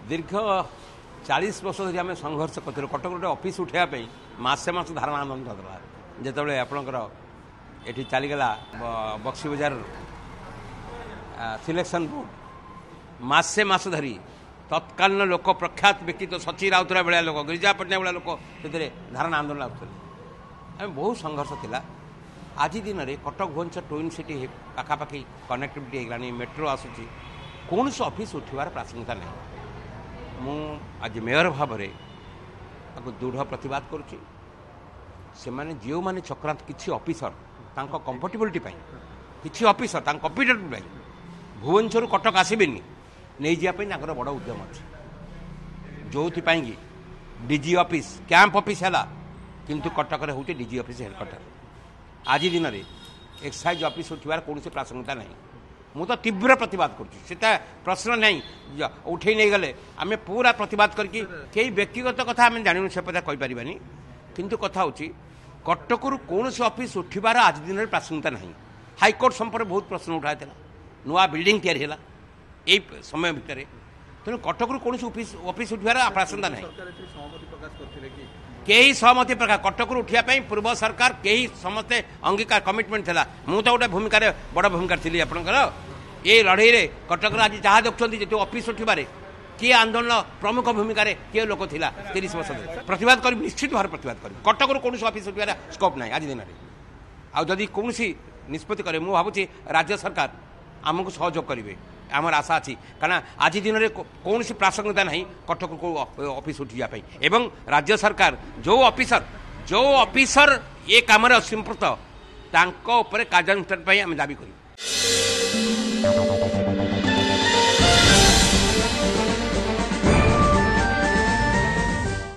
दीर्घ 40 वर्ष धरी आम संघर्ष कर कटक गोटे ऑफिस उठाइवाई मसे मास धारणा आंदोलन होता जिते आपणकर ये चलीगला बक्सी बजार सिलेक्शन बोर्ड मसे मास धरी तत्कालीन लोक प्रख्यात व्यक्तित्व सची राउतरा भाया लोक गिरिजा पट्टनायक भाया लोक से धारणा आंदोलन आम बहुत संघर्ष थिला। आज दिन में कटक भुवनेश्वर ट्विन सिटी पाखापाखि कनेक्टिविटी होगलानी मेट्रो आसूची कौन से ऑफिस उठार प्रासंगिकता नहीं। मु आज मेयर भाव में दृढ़ प्रतिवाद करुच्ची से जो मैंने चक्रांत किसी ऑफिसर कंफर्टेबिलिटी किसी ऑफिसर कंपिटेंट भुवनेश्वर कटक आसबेनि नहीं जावाई बड़ उद्यम अच्छे जो कि डीजी ऑफिस कैंप ऑफिस है किंतु कटक हूँ डीजी ऑफिस हेडक्वार्टर। आज दिन में एक्साइज ऑफिस उठार कौन से प्रासंगिकता नहीं। मु तो तीव्र प्रतिवाद करुँचा प्रश्न नहीं उठे नहीं गले आम पूरा प्रतिवाद करके कई व्यक्तिगत कथा आम जानू से पता कहींपारानी किंतु कथा हूँ कटकू कौन से ऑफिस उठार आज दिन में प्रासंगिकता नहीं। हाईकोर्ट संपर्क बहुत प्रश्न उठाई नुआ बिल्डिंग तैयारी है यही समय भितर तेणु कटकू कौन से ऑफिस उठार प्रासंगिकता नहीं। कई सहमति प्रकार कटकू उठाई पूर्व सरकार कई समस्ते अंगीकार कमिटमेंट था मु तो गोटे भूमिका बड़ भूमिका थी आपंकर ये लड़ई में कटक आज जहाँ देखते जो ऑफिस उठारे किए आंदोलन प्रमुख भूमिका किए लोक था 30 वर्ष प्रतिवाद कर निश्चित भाव प्रतिवाद कर कटकू कौन ऑफिस उठार स्कोप ना आज दिन में आदि कौन निष्पत्ति करे मुझे भावुँ राज्य सरकार आमको सहयोग करेंगे आमर आशा अच्छी कारण आज दिन में कौन सी प्रासंगिकता नहीं कटक को ऑफिस उठाई एवं राज्य सरकार जो ऑफिसर ये काम संपृक्त कार्यानुष्ठान आम दाबी कर